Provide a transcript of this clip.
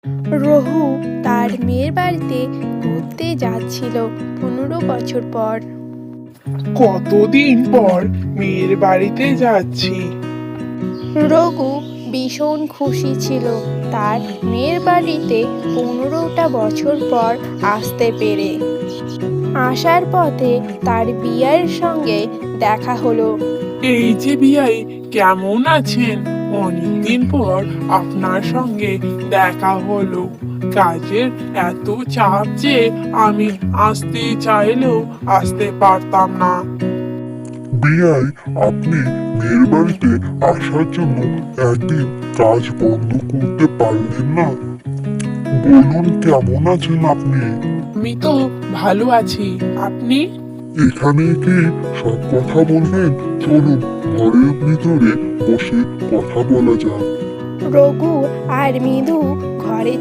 রঘু তার মেয়ের বাড়িতে ঘুরতে যাচ্ছিল 15 বছর পর। কতদিন পর মেয়ের বাড়িতে যাচ্ছি। রঘু ভীষণ খুশি ছিল তার মেয়ের বাড়িতে 15টা বছর পর আসতে পেরে। আসার পথে তার বিয়ের সঙ্গে দেখা হলো। এই যে বিয়াই, কেমন আছেন? অনেকদিন পর আপনার সঙ্গে দেখা হলো। কাজের এত চাপ যে আমি আসতে চাইলেও আসতে পারতাম না। বিয়াই, আপনি মেয়ের বাড়িতে আসার জন্য একদিন কাজ বন্ধ করতে পারলেন না? বলুন, কেমন আছেন আপনি? আমি তো ভালো আছি, আপনি? এখানে কি সব কথা বলবেন? চলুন ঘরের ভিতরে বসে কথা বলা যাক। রঘু আর মৃদু ঘরে